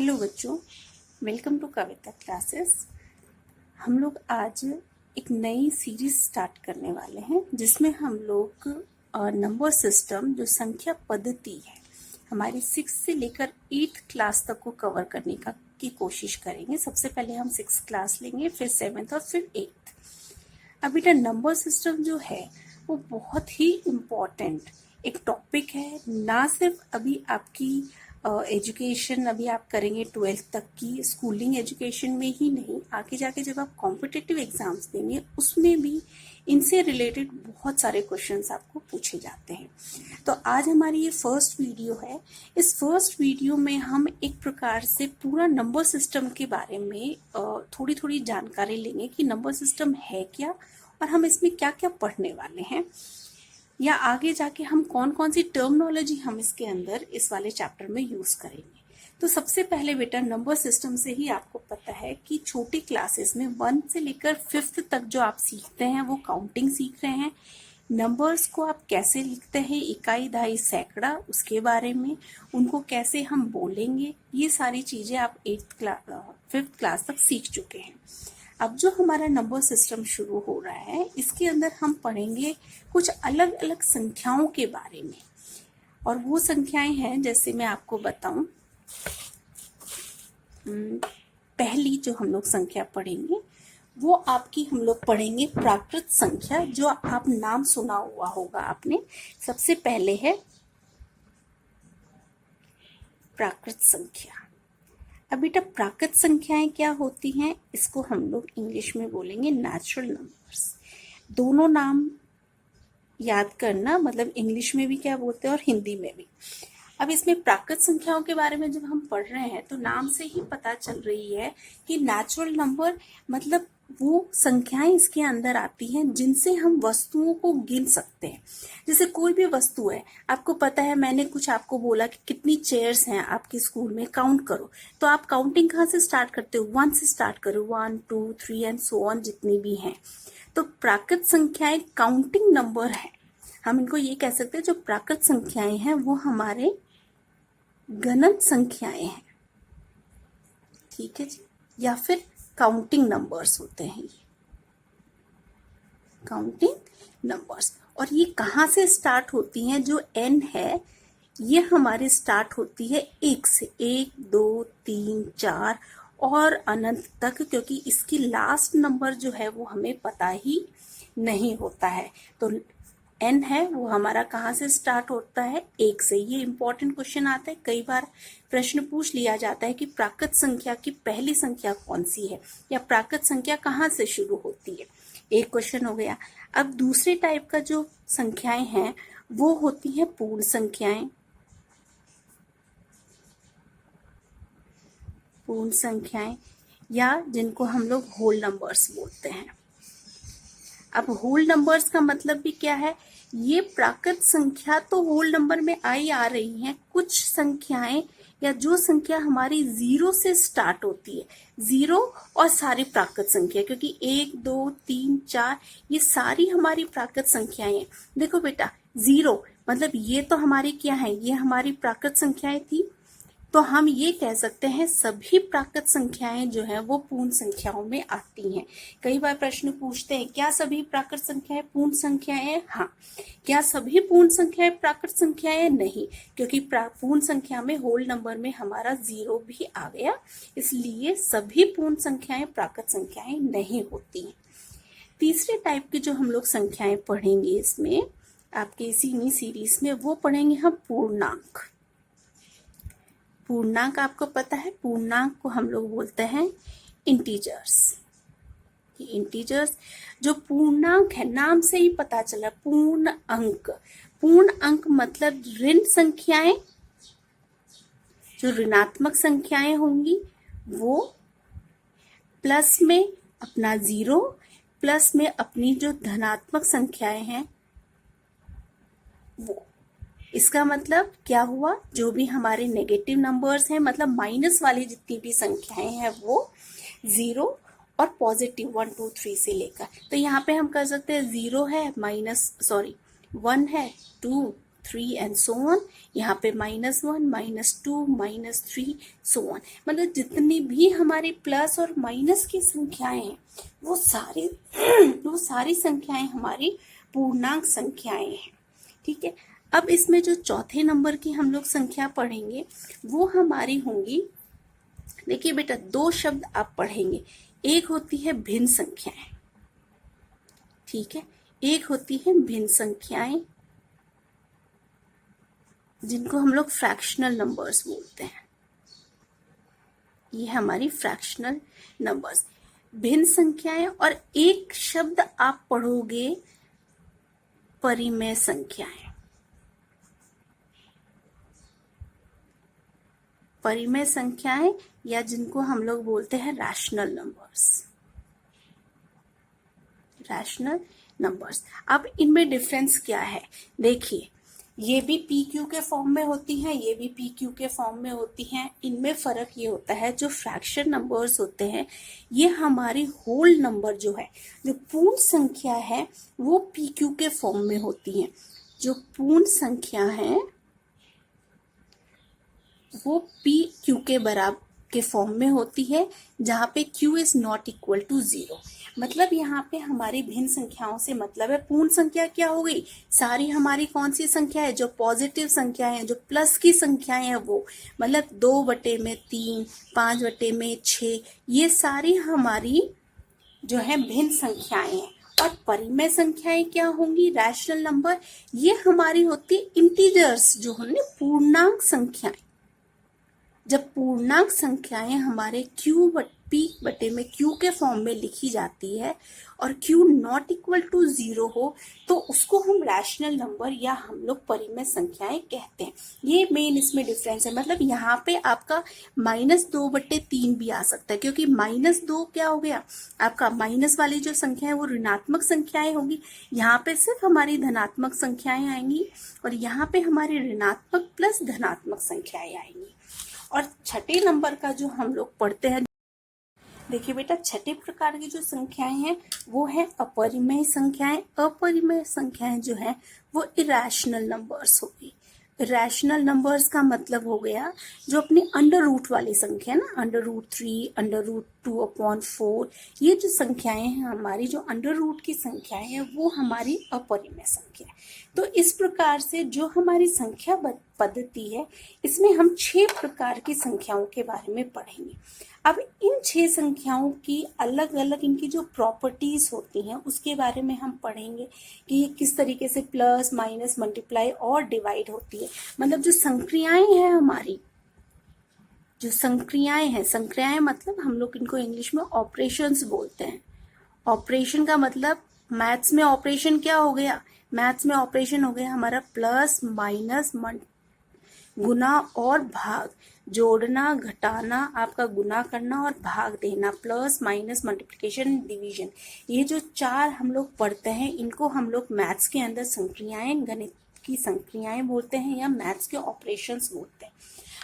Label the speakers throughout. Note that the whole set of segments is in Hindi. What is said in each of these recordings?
Speaker 1: हेलो बच्चों, वेलकम टू कविता क्लासेस। हम लोग आज एक नई सीरीज स्टार्ट करने वाले हैं जिसमें हम लोग नंबर सिस्टम जो संख्या पद्धति है हमारी 6 से लेकर 8th क्लास तक को कवर करने की कोशिश करेंगे। सबसे पहले हम 6th क्लास लेंगे, फिर 7th और फिर 8th। अब बेटा नंबर सिस्टम जो है वो बहुत ही इम्पोर्टेंट एक टॉपिक है। ना सिर्फ अभी आपकी एजुकेशन अभी आप करेंगे 12th तक की स्कूलिंग एजुकेशन में ही नहीं, आगे जाके जब आप कॉम्पिटिटिव एग्जाम्स देंगे उसमें भी इनसे रिलेटेड बहुत सारे क्वेश्चंस आपको पूछे जाते हैं। तो आज हमारी ये फर्स्ट वीडियो है। इस फर्स्ट वीडियो में हम एक प्रकार से पूरा नंबर सिस्टम के बारे में थोड़ी थोड़ी जानकारी लेंगे कि नंबर सिस्टम है क्या और हम इसमें क्या क्या पढ़ने वाले हैं, या आगे जाके हम कौन कौन सी टर्मिनोलॉजी हम इसके अंदर इस वाले चैप्टर में यूज करेंगे। तो सबसे पहले बेटा नंबर सिस्टम से ही आपको पता है कि छोटी क्लासेस में 1 से लेकर 5th तक जो आप सीखते हैं वो काउंटिंग सीख रहे हैं। नंबर्स को आप कैसे लिखते हैं, इकाई, दहाई, सैकड़ा, उसके बारे में, उनको कैसे हम बोलेंगे, ये सारी चीजें आप 5th क्लास तक सीख चुके हैं। अब जो हमारा नंबर सिस्टम शुरू हो रहा है इसके अंदर हम पढ़ेंगे कुछ अलग अलग संख्याओं के बारे में। और वो संख्याएं हैं, जैसे मैं आपको बताऊं, पहली जो हम लोग संख्या पढ़ेंगे वो आपकी हम लोग पढ़ेंगे प्राकृत संख्या, जो आप नाम सुना हुआ होगा आपने। सबसे पहले है प्राकृत संख्या। अब बेटा प्राकृत संख्याएं क्या होती हैं, इसको हम लोग इंग्लिश में बोलेंगे नेचुरल नंबर्स। दोनों नाम याद करना, मतलब इंग्लिश में भी क्या बोलते हैं और हिंदी में भी। अब इसमें प्राकृत संख्याओं के बारे में जब हम पढ़ रहे हैं तो नाम से ही पता चल रही है कि नेचुरल नंबर मतलब वो संख्याएं इसके अंदर आती हैं जिनसे हम वस्तुओं को गिन सकते हैं। जैसे कोई भी वस्तु है, आपको पता है, मैंने कुछ आपको बोला कि कितनी चेयर्स हैं आपके स्कूल में, काउंट करो, तो आप काउंटिंग कहाँ से स्टार्ट करते हो? 1 से स्टार्ट करो, 1 2 3 एंड सो ऑन, जितनी भी हैं। तो प्राकृत संख्याएं काउंटिंग नंबर है। हम इनको ये कह सकते हैं, जो प्राकृत संख्याएं हैं वो हमारे गणन संख्याएं हैं, ठीक है जी, या फिर काउंटिंग नंबर्स होते हैं, ये काउंटिंग नंबर्स। और ये कहाँ से स्टार्ट होती हैं? जो n है ये हमारे स्टार्ट होती है 1 से, 1 2 3 4 और अनंत तक, क्योंकि इसकी लास्ट नंबर जो है वो हमें पता ही नहीं होता है। तो n है वो हमारा कहाँ से स्टार्ट होता है? 1 से। ये इंपॉर्टेंट क्वेश्चन आता है, कई बार प्रश्न पूछ लिया जाता है कि प्राकृत संख्या की पहली संख्या कौन सी है, या प्राकृत संख्या कहाँ से शुरू होती है। एक क्वेश्चन हो गया। अब दूसरे टाइप का जो संख्याएं हैं वो होती हैं पूर्ण संख्याएं। पूर्ण संख्याएं या जिनको हम लोग होल नंबर्स बोलते हैं। अब होल नंबर्स का मतलब भी क्या है? ये प्राकृत संख्या तो होल नंबर में आ रही हैं। कुछ संख्याएं या जो संख्या हमारी 0 से स्टार्ट होती है, 0 और सारी प्राकृत संख्या, क्योंकि 1 2 3 4 ये सारी हमारी प्राकृत संख्याएं हैं। देखो बेटा 0 मतलब ये तो हमारी क्या है, ये हमारी प्राकृत संख्याएं थी। तो हम ये कह सकते हैं सभी प्राकृत संख्याएं जो हैं वो पूर्ण संख्याओं में आती हैं। कई बार प्रश्न पूछते हैं क्या सभी प्राकृत संख्याएं पूर्ण संख्याएं हैं? हाँ। क्या सभी पूर्ण संख्याएं प्राकृत संख्याएं? नहीं, क्योंकि पूर्ण संख्या में होल नंबर में हमारा 0 भी आ गया, इसलिए सभी पूर्ण संख्याएं प्राकृत संख्याएं नहीं होती। तीसरे टाइप की जो हम लोग संख्याएं पढ़ेंगे इसमें आपके इसी सीरीज में, वो पढ़ेंगे हम पूर्णांक। पूर्णांक आपको पता है, पूर्णांक को हम लोग बोलते हैं इंटीजर्स। ये इंटीजर्स जो पूर्णांक है, नाम से ही पता चला, पूर्ण अंक। पूर्ण अंक मतलब ऋण संख्याएं, जो ऋणात्मक संख्याएं होंगी वो प्लस में अपना 0, प्लस में अपनी जो धनात्मक संख्याएं हैं वो। इसका मतलब क्या हुआ? जो भी हमारे नेगेटिव नंबर्स हैं, मतलब माइनस वाली जितनी भी संख्याएं हैं वो 0 और पॉजिटिव 1 2 3 से लेकर। तो यहाँ पे हम कर सकते हैं 0 है 1 है 2 3 एंड सो ऑन। यहाँ पे -1, -2, -3 सो ऑन। मतलब जितनी भी हमारी प्लस और माइनस की संख्याएं हैं वो सारी संख्याएं हमारी पूर्णांक संख्याएं हैं। ठीक है, अब इसमें जो चौथे नंबर की हम लोग संख्या पढ़ेंगे वो हमारी होंगी, देखिए बेटा, दो शब्द आप पढ़ेंगे। एक होती है भिन्न संख्याएं, ठीक है, एक होती है भिन्न संख्याएं जिनको हम लोग फ्रैक्शनल नंबर्स बोलते हैं। ये हमारी फ्रैक्शनल नंबर्स, भिन्न संख्याएं। और एक शब्द आप पढ़ोगे परिमेय संख्याएं। परिमेय संख्याएं या जिनको हम लोग बोलते हैं रैशनल नंबर्स। Rational numbers. अब इनमें डिफरेंस क्या है, देखिए, ये भी पी क्यू के फॉर्म में होती हैं, ये भी पी क्यू के फॉर्म में होती हैं। इनमें फर्क ये होता है, जो फ्रैक्शन नंबर्स होते हैं ये हमारी होल नंबर जो है, जो पूर्ण संख्या है, वो पी क्यू के फॉर्म में होती हैं। जो पूर्ण संख्या है वो पी क्यू के बराबर के फॉर्म में होती है, जहां पे q is not equal to 0। मतलब यहाँ पे हमारी भिन्न संख्याओं से मतलब है, पूर्ण संख्या क्या हो गई, सारी हमारी कौन सी संख्या है, जो पॉजिटिव संख्या है, जो प्लस की संख्याएं हैं वो, मतलब 2/3, 5/6, ये सारी हमारी जो है भिन्न संख्याएं हैं। और परिमेय संख्याएं क्या होंगी, रैशनल नंबर, ये हमारी होती इंटीजर्स, जो होंगे पूर्णांक संख्याएं। जब पूर्णांक संख्याएं हमारे P/Q के फॉर्म में लिखी जाती है और Q नॉट इक्वल टू 0 हो तो उसको हम रैशनल नंबर या हम लोग परिमेय संख्याएं कहते हैं। ये मेन इसमें डिफरेंस है। मतलब यहाँ पे आपका -2/3 भी आ सकता है, क्योंकि -2 क्या हो गया, आपका माइनस वाली जो संख्या है वो ऋणात्मक संख्याएं होगी, यहाँ पे सिर्फ हमारी धनात्मक संख्याएं आएंगी, और यहाँ पे हमारी ऋणात्मक प्लस धनात्मक संख्याएं आएंगी। और छठे नंबर का जो हम लोग पढ़ते हैं, देखिए बेटा, छठे प्रकार की जो संख्याएं हैं वो है अपरिमेय संख्याएं। अपरिमेय संख्याएं जो है वो इरेशनल नंबर्स होगी। रैशनल नंबर्स का मतलब हो गया जो अपनी अंडर रूट वाली संख्या ना, √3, √2/4, ये जो संख्याएं हैं हमारी, जो अंडर रूट की संख्याएं हैं वो हमारी अपरिमेय संख्या है। तो इस प्रकार से जो हमारी संख्या पद्धति है, इसमें हम 6 प्रकार की संख्याओं के बारे में पढ़ेंगे। अब इन 6 संख्याओं की अलग अलग इनकी जो प्रॉपर्टीज होती हैं उसके बारे में हम पढ़ेंगे कि ये किस तरीके से प्लस, माइनस, मल्टीप्लाई और डिवाइड होती है। मतलब जो संक्रियाएं हैं हमारी, जो संक्रियाएं मतलब हम लोग इनको इंग्लिश में ऑपरेशंस बोलते हैं। ऑपरेशन का मतलब, मैथ्स में ऑपरेशन क्या हो गया, मैथ्स में ऑपरेशन हो गया हमारा प्लस, माइनस, गुना और भाग, जोड़ना, घटाना, आपका गुना करना और भाग देना, प्लस, माइनस, मल्टीप्लिकेशन, डिवीजन। ये जो 4 हम लोग पढ़ते हैं, इनको हम लोग मैथ्स के अंदर संक्रियाएं, गणित की संक्रियाएं बोलते हैं या मैथ्स के ऑपरेशंस बोलते हैं।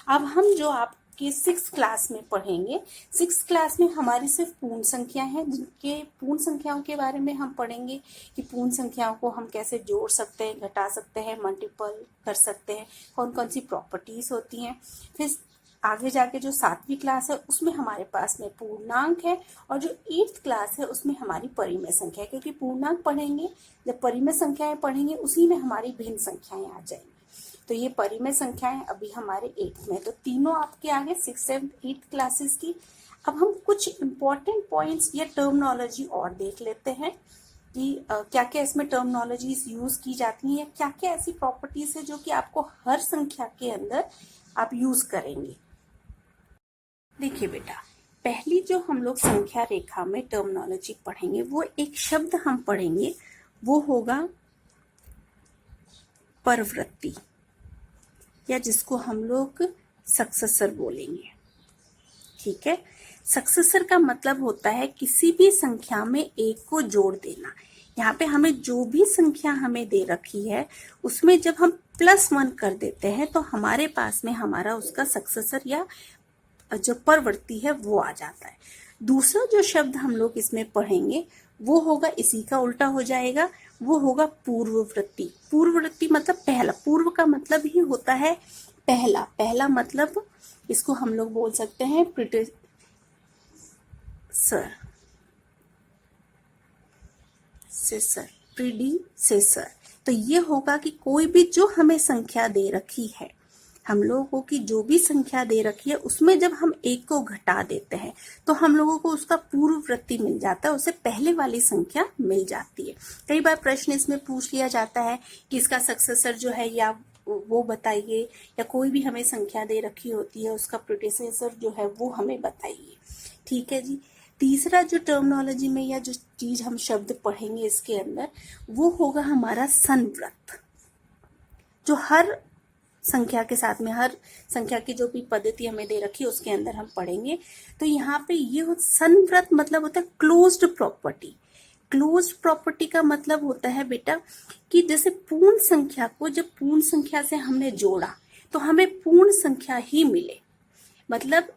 Speaker 1: अब हम जो आपके 6th क्लास में पढ़ेंगे, 6th क्लास में हमारी सिर्फ पूर्ण संख्या है, जिनके पूर्ण संख्याओं के बारे में हम पढ़ेंगे कि पूर्ण संख्याओं को हम कैसे जोड़ सकते हैं, घटा सकते हैं, मल्टीपल कर सकते हैं, कौन कौन सी प्रॉपर्टीज होती हैं। फिर आगे जाके जो 7वीं क्लास है उसमें हमारे पास में पूर्णांक है, और जो 8th क्लास है उसमें हमारी परिमेय संख्या है, क्योंकि पूर्णांक पढ़ेंगे, जब परिमेय संख्याएं पढ़ेंगे उसी में हमारी भिन्न संख्याएं आ जाएंगी। तो ये परिमेय संख्याएं अभी हमारे 8th में, तो तीनों आपके आगे 6th, 7th, 8th क्लासेस की। अब हम कुछ इंपॉर्टेंट पॉइंट्स या टर्मिनोलॉजी और देख लेते हैं कि क्या क्या इसमें टर्मिनोलॉजीज यूज की जाती हैं, क्या क्या ऐसी प्रॉपर्टीज है जो कि आपको हर संख्या के अंदर आप यूज करेंगे। देखिए बेटा, पहली जो हम लोग संख्या रेखा में टर्मिनोलॉजी पढ़ेंगे, वो एक शब्द हम पढ़ेंगे, वो होगा परवृत्ति, या जिसको हम लोग सक्सेसर बोलेंगे। ठीक है, सक्सेसर का मतलब होता है किसी भी संख्या में एक को जोड़ देना। यहाँ पे हमें जो भी संख्या हमें दे रखी है उसमें जब हम +1 कर देते हैं तो हमारे पास में हमारा उसका सक्सेसर या जो परवर्ती है वो आ जाता है। दूसरा जो शब्द हम लोग इसमें पढ़ेंगे वो होगा, इसी का उल्टा हो जाएगा, वो होगा पूर्ववर्ती। पूर्ववर्ती मतलब पहला, पूर्व का मतलब ही होता है पहला, पहला मतलब इसको हम लोग बोल सकते हैं प्रीडेसेसर, प्रीडिसेसर। तो ये होगा कि कोई भी जो हमें संख्या दे रखी है, हम लोगों की जो भी संख्या दे रखी है उसमें जब हम एक को घटा देते हैं तो हम लोगों को उसका पूर्ववर्ती मिल जाता है, उससे पहले वाली संख्या मिल जाती है। कई बार प्रश्न इसमें पूछ लिया जाता है कि इसका सक्सेसर जो है या वो बताइए, या कोई भी हमें संख्या दे रखी होती है उसका प्रीडिसेसर जो है वो हमें बताइए। ठीक है जी। तीसरा जो टर्मिनोलॉजी में या जो चीज हम शब्द पढ़ेंगे इसके अंदर, वो होगा हमारा संवृत, जो हर संख्या के साथ में, हर संख्या की जो भी पद्धति हमें दे रखी है उसके अंदर हम पढ़ेंगे। तो यहाँ पे ये संवृत मतलब होता है क्लोज्ड प्रॉपर्टी। क्लोज्ड प्रॉपर्टी का मतलब होता है बेटा कि जैसे पूर्ण संख्या को जब पूर्ण संख्या से हमने जोड़ा तो हमें पूर्ण संख्या ही मिले, मतलब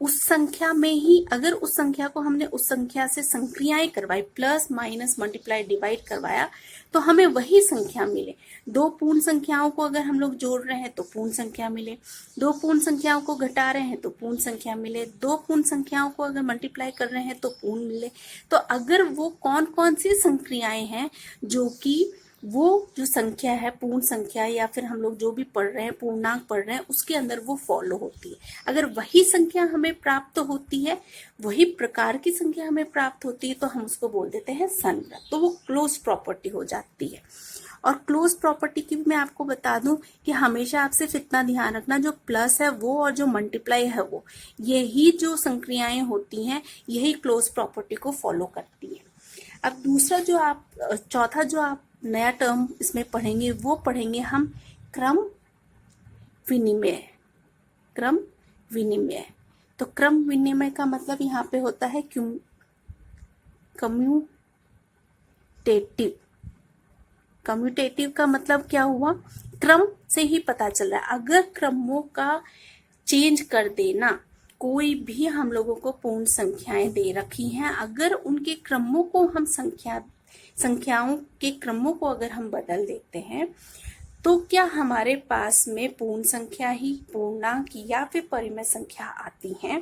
Speaker 1: उस संख्या में ही, अगर उस संख्या को हमने उस संख्या से संक्रियाएं करवाई, प्लस माइनस मल्टीप्लाई डिवाइड करवाया, तो हमें वही संख्या मिले। दो पूर्ण संख्याओं को अगर हम लोग जोड़ रहे हैं तो पूर्ण संख्या मिले, दो पूर्ण संख्याओं को घटा रहे हैं तो पूर्ण संख्या मिले, दो पूर्ण संख्याओं को अगर मल्टीप्लाई कर रहे हैं तो पूर्ण मिले। तो अगर वो कौन कौन सी संक्रियाएं हैं जो कि वो जो संख्या है पूर्ण संख्या, या फिर हम लोग जो भी पढ़ रहे हैं पूर्णांक पढ़ रहे हैं, उसके अंदर वो फॉलो होती है। अगर वही संख्या हमें प्राप्त होती है, वही प्रकार की संख्या हमें प्राप्त होती है, तो हम उसको बोल देते हैं संवृत। तो वो क्लोज प्रॉपर्टी हो जाती है। और क्लोज प्रॉपर्टी की भी मैं आपको बता दूं कि हमेशा आप सिर्फ इतना ध्यान रखना, जो प्लस है वो और जो मल्टीप्लाई है वो, यही जो संक्रियाएं होती हैं यही क्लोज प्रॉपर्टी को फॉलो करती है। अब दूसरा जो आप, चौथा जो आप नया टर्म इसमें पढ़ेंगे वो पढ़ेंगे हम क्रम विनिमय। क्रम विनिमय, तो क्रम विनिमय का मतलब यहाँ पे होता है कम्यूटेटिव। कम्यूटेटिव का मतलब क्या हुआ, क्रम से ही पता चल रहा है। अगर क्रमों का चेंज कर देना, कोई भी हम लोगों को पूर्ण संख्याएं दे रखी हैं, अगर उनके क्रमों को हम संख्याओं के क्रमों को अगर हम बदल देते हैं तो क्या हमारे पास में पूर्ण संख्या ही, पूर्णांक या फिर परिमेय संख्या आती हैं,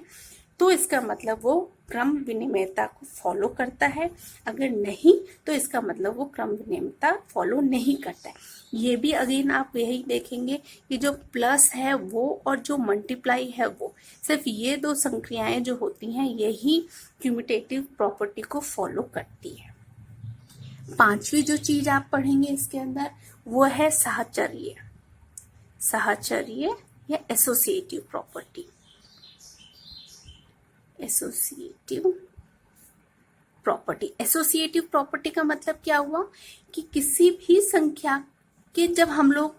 Speaker 1: तो इसका मतलब वो क्रम विनिमयता को फॉलो करता है। अगर नहीं तो इसका मतलब वो क्रम विनिमयता फॉलो नहीं करता है। ये भी अगेन आप यही देखेंगे कि जो प्लस है वो और जो मल्टीप्लाई है वो, सिर्फ ये दो संक्रियाएं जो होती हैं यही क्यूमुटेटिव प्रॉपर्टी को फॉलो करती है। पांचवी जो चीज आप पढ़ेंगे इसके अंदर वो है साहचर्य। साहचर्य या associative property. Associative property, associative property का मतलब क्या हुआ कि किसी भी संख्या के जब हम लोग,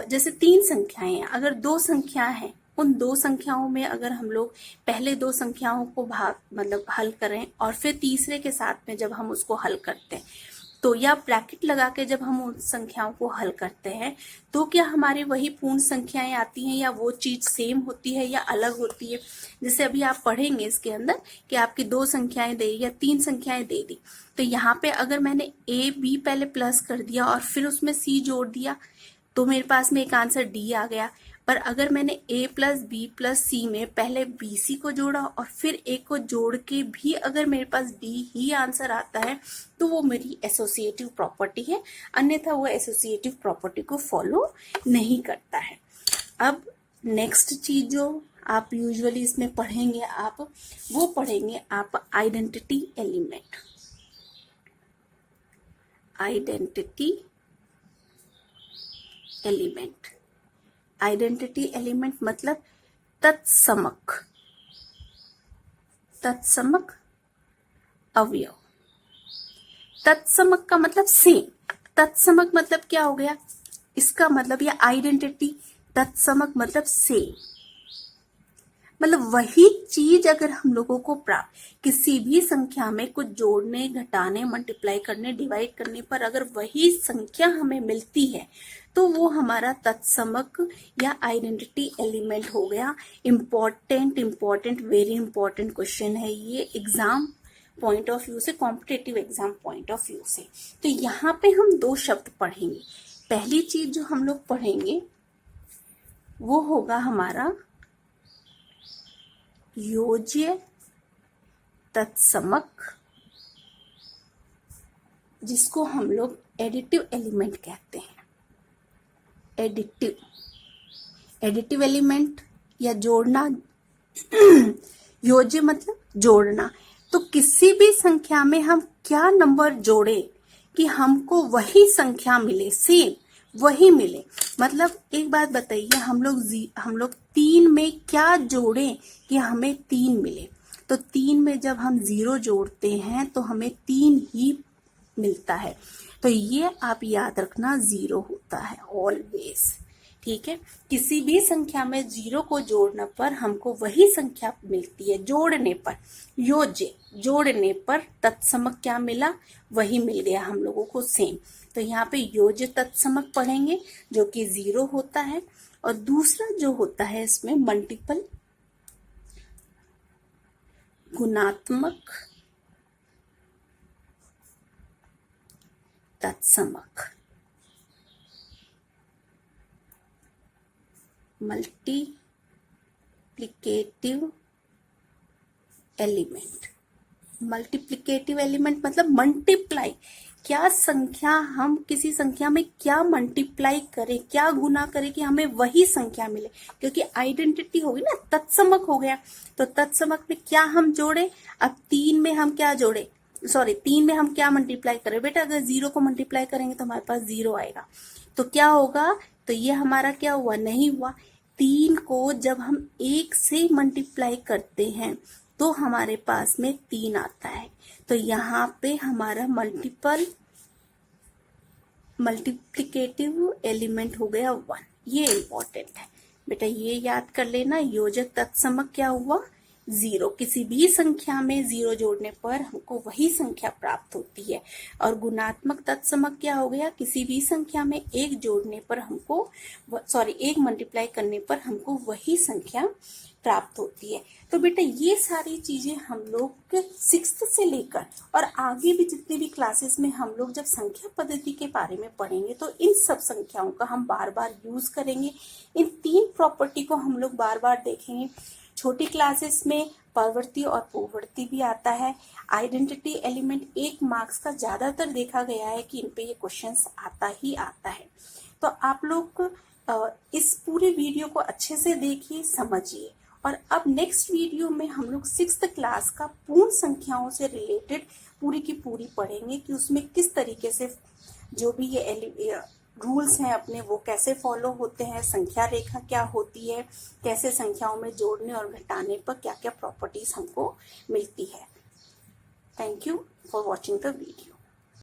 Speaker 1: जैसे तीन संख्याएं हैं, अगर दो संख्या है, उन दो संख्याओं में अगर हम लोग पहले दो संख्याओं को भाग मतलब हल करें और फिर तीसरे के साथ में जब हम उसको हल करते हैं, तो या ब्रैकेट लगा के जब हम उन संख्याओं को हल करते हैं, तो क्या हमारी वही पूर्ण संख्याएं आती हैं या वो चीज सेम होती है या अलग होती है। जैसे अभी आप पढ़ेंगे इसके अंदर कि आपकी दो संख्याएं दे या तीन संख्याएं दे दी, तो यहाँ पे अगर मैंने ए बी पहले प्लस कर दिया और फिर उसमें सी जोड़ दिया तो मेरे पास में एक आंसर डी आ गया। पर अगर मैंने a प्लस बी प्लस सी में पहले बी सी को जोड़ा और फिर a को जोड़ के भी अगर मेरे पास d ही आंसर आता है तो वो मेरी एसोसिएटिव प्रॉपर्टी है, अन्यथा वो एसोसिएटिव प्रॉपर्टी को फॉलो नहीं करता है। अब नेक्स्ट चीज जो आप यूजुअली इसमें पढ़ेंगे आप, वो पढ़ेंगे आप identity element. Identity element, identity element मतलब तत्समक, तत्समक अवयव। तत्समक का मतलब सेम, तत्समक मतलब क्या हो गया, इसका मतलब या आइडेंटिटी, तत्समक मतलब सेम, मतलब वही चीज अगर हम लोगों को प्राप्त किसी भी संख्या में कुछ जोड़ने, घटाने, मल्टीप्लाई करने, डिवाइड करने पर अगर वही संख्या हमें मिलती है तो वो हमारा तत्समक या आइडेंटिटी एलिमेंट हो गया। इम्पोर्टेंट वेरी इंपॉर्टेंट क्वेश्चन है ये, एग्जाम पॉइंट ऑफ व्यू से, competitive exam point of view से। तो यहाँ पे हम दो शब्द पढ़ेंगे। पहली चीज जो हम लोग पढ़ेंगे वो होगा हमारा योज्य तत्समक, जिसको हम लोग एडिटिव एलिमेंट कहते हैं। एडिटिव एलिमेंट या जोड़ना, योज्य मतलब जोड़ना। तो किसी भी संख्या में हम क्या नंबर जोड़े कि हमको वही संख्या मिले, सेम वही मिले। मतलब एक बात बताइए, हम लोग 3 में क्या जोड़े कि हमें 3 मिले? तो 3 में जब हम 0 जोड़ते हैं तो हमें 3 ही मिलता है। तो ये आप याद रखना, 0 होता है ऑलवेज। ठीक है, किसी भी संख्या में 0 को जोड़ने पर हमको वही संख्या मिलती है। जोड़ने पर, योज्य जोड़ने पर तत्समक क्या मिला? वही मिल गया हम लोगों को, सेम। तो यहाँ पे योज्य तत्समक पढ़ेंगे जो कि 0 होता है। और दूसरा जो होता है इसमें मल्टीपल गुणात्मक तत्समक, मल्टीप्लिकेटिव एलिमेंट। मल्टीप्लिकेटिव एलिमेंट मतलब मल्टीप्लाई, क्या संख्या, हम किसी संख्या में क्या मल्टीप्लाई करें, क्या गुना करें कि हमें वही संख्या मिले। क्योंकि आइडेंटिटी होगी ना, तत्समक हो गया। तो तत्समक में क्या हम जोड़े? अब 3 में हम क्या जोड़े, 3 में हम क्या मल्टीप्लाई करें बेटा? अगर 0 को मल्टीप्लाई करेंगे तो हमारे पास 0 आएगा। तो क्या होगा? तो ये हमारा क्या हुआ? नहीं हुआ। 3 को जब हम 1 से मल्टीप्लाई करते हैं तो हमारे पास में 3 आता है। तो यहाँ पे हमारा मल्टीप्लिकेटिव एलिमेंट हो गया 1। ये इंपॉर्टेंट है बेटा, ये याद कर लेना। योजक तत्समक क्या हुआ? 0। किसी भी संख्या में 0 जोड़ने पर हमको वही संख्या प्राप्त होती है। और गुणात्मक तत्समक क्या हो गया? किसी भी संख्या में 1 जोड़ने पर हमको 1 मल्टीप्लाई करने पर हमको वही संख्या प्राप्त होती है। तो बेटा ये सारी चीजें हम लोग 6th से लेकर और आगे भी जितने भी क्लासेस में हम लोग जब संख्या पद्धति के बारे में पढ़ेंगे तो इन सब संख्याओं का हम बार बार यूज करेंगे। इन 3 प्रॉपर्टी को हम लोग बार बार देखेंगे। छोटी क्लासेस में परवर्ती और पूर्ववर्ती भी आता है। आइडेंटिटी एलिमेंट 1 मार्क्स का ज्यादातर देखा गया है कि इन पे ये क्वेश्चंस आता ही आता है। तो आप लोग इस पूरे वीडियो को अच्छे से देखिए, समझिए। और अब नेक्स्ट वीडियो में हम लोग 6th क्लास का पूर्ण संख्याओं से रिलेटेड पूरी की पूरी पढ़ेंगे कि उसमें किस तरीके से जो भी ये रूल्स हैं अपने वो कैसे फॉलो होते हैं, संख्या रेखा क्या होती है, कैसे संख्याओं में जोड़ने और घटाने पर क्या क्या प्रॉपर्टीज हमको मिलती है। Thank you for watching the video.